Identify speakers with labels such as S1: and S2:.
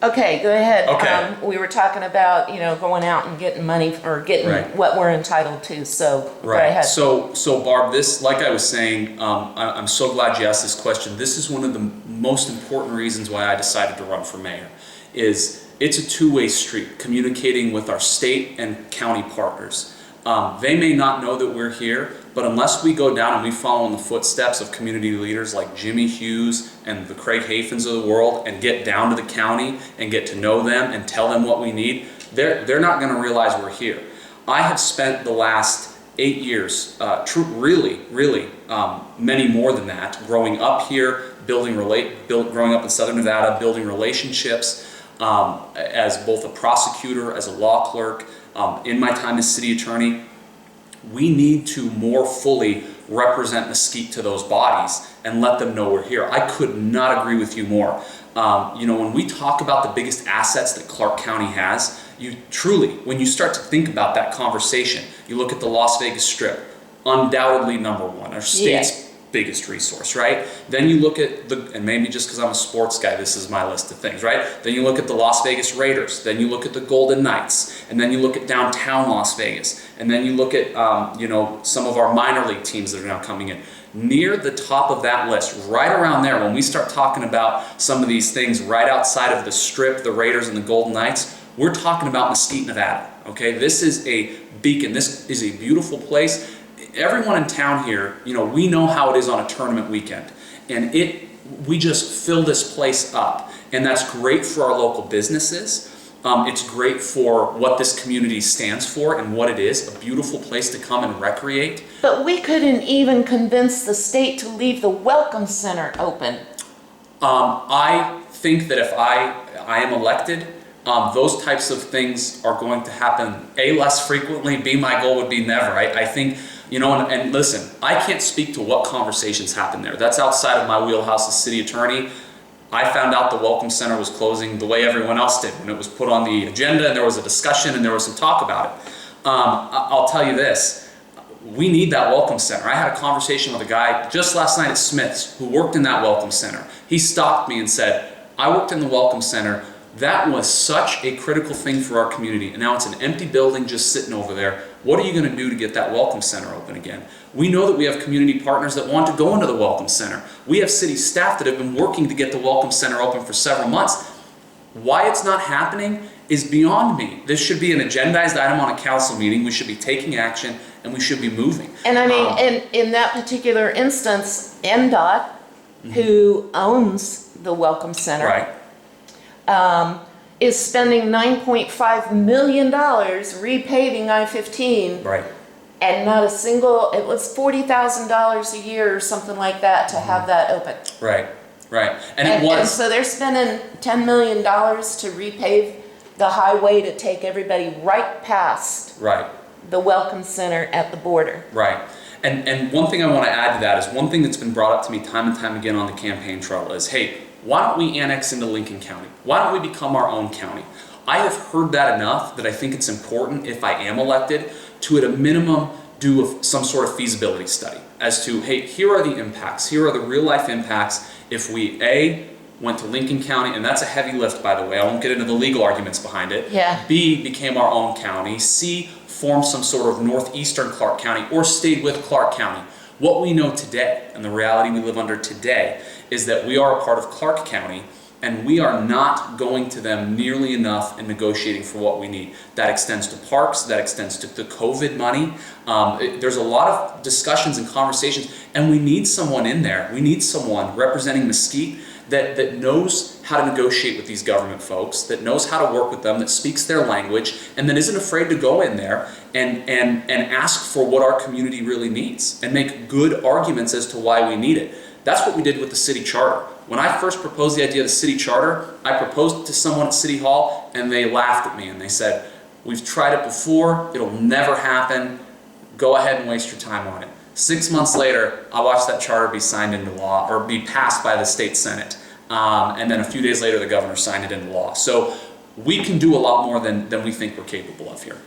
S1: Okay, go ahead.
S2: Okay.
S1: We were talking about, going out and getting money or getting
S2: Right.
S1: what we're entitled to, so go
S2: Right.
S1: ahead.
S2: So Barb, this, like I was saying, I'm so glad you asked this question. This is one of the most important reasons why I decided to run for mayor. It's a two-way street, communicating with our state and county partners. They may not know that we're here, but unless we go down and we follow in the footsteps of community leaders like Jimmy Hughes and the Craig Hafens of the world and get down to the county and get to know them and tell them what we need, they're not going to realize we're here. I have spent the last 8 years, really, many more than that, growing up here, growing up in Southern Nevada, building relationships as both a prosecutor, as a law clerk, in my time as city attorney. We need to more fully represent Mesquite to those bodies and let them know we're here. I could not agree with you more. When we talk about the biggest assets that Clark County has, when you start to think about that conversation, you look at the Las Vegas Strip, undoubtedly number one, our state's biggest resource, right? Then you look at and maybe just because I'm a sports guy, this is my list of things, right? Then you look at the Las Vegas Raiders, then you look at the Golden Knights, and then you look at downtown Las Vegas, and then you look at, some of our minor league teams that are now coming in. Near the top of that list, right around there, when we start talking about some of these things right outside of the Strip, the Raiders and the Golden Knights, we're talking about Mesquite, Nevada, okay? This is a beacon. This is a beautiful place. Everyone in town here, we know how it is on a tournament weekend, and we just fill this place up, and that's great for our local businesses. It's great for what this community stands for and what it is, a beautiful place to come and recreate.
S1: But we couldn't even convince the state to leave the Welcome Center open.
S2: I think that if I am elected, those types of things are going to happen, A, less frequently, B, my goal would be never. I think, and listen, I can't speak to what conversations happen there. That's outside of my wheelhouse as city attorney. I found out the Welcome Center was closing the way everyone else did when it was put on the agenda and there was a discussion and there was some talk about it. I'll tell you this, we need that Welcome Center. I had a conversation with a guy just last night at Smith's who worked in that Welcome Center. He stopped me and said, I worked in the Welcome Center. That was such a critical thing for our community, and now it's an empty building just sitting over there. What are you going to do to get that Welcome Center open again? We know that we have community partners that want to go into the Welcome Center. We have city staff that have been working to get the Welcome Center open for several months. Why it's not happening is beyond me. This should be an agendized item on a council meeting. We should be taking action, and we should be moving.
S1: And I mean, in that particular instance, NDOT, who owns the Welcome Center,
S2: Right.
S1: Is spending $9.5 million repaving I-15.
S2: Right.
S1: And not a single, it was $40,000 a year or something like that to have that open.
S2: Right. And
S1: And so they're spending $10 million to repave the highway to take everybody right past the Welcome Center at the border.
S2: Right. And one thing I want to add to that is one thing that's been brought up to me time and time again on the campaign trail is, hey, why don't we annex into Lincoln County? Why don't we become our own county? I have heard that enough that I think it's important, if I am elected, to at a minimum do some sort of feasibility study as to, hey, here are the impacts, here are the real life impacts if we, A, went to Lincoln County, and that's a heavy lift, by the way, I won't get into the legal arguments behind it.
S1: Yeah.
S2: B, became our own county. C, formed some sort of northeastern Clark County or stayed with Clark County. What we know today, and the reality we live under today, is that we are a part of Clark County, and we are not going to them nearly enough in negotiating for what we need. That extends to parks, that extends to the COVID money. There's a lot of discussions and conversations, and we need someone in there. We need someone representing Mesquite that knows how to negotiate with these government folks, that knows how to work with them, that speaks their language, and that isn't afraid to go in there and ask for what our community really needs and make good arguments as to why we need it. That's what we did with the city charter. When I first proposed the idea of the city charter, I proposed it to someone at City Hall, and they laughed at me and they said, we've tried it before, it'll never happen, go ahead and waste your time on it. 6 months later, I watched that charter be signed into law, or be passed by the state Senate. And then a few days later, the governor signed it into law. So we can do a lot more than we think we're capable of here.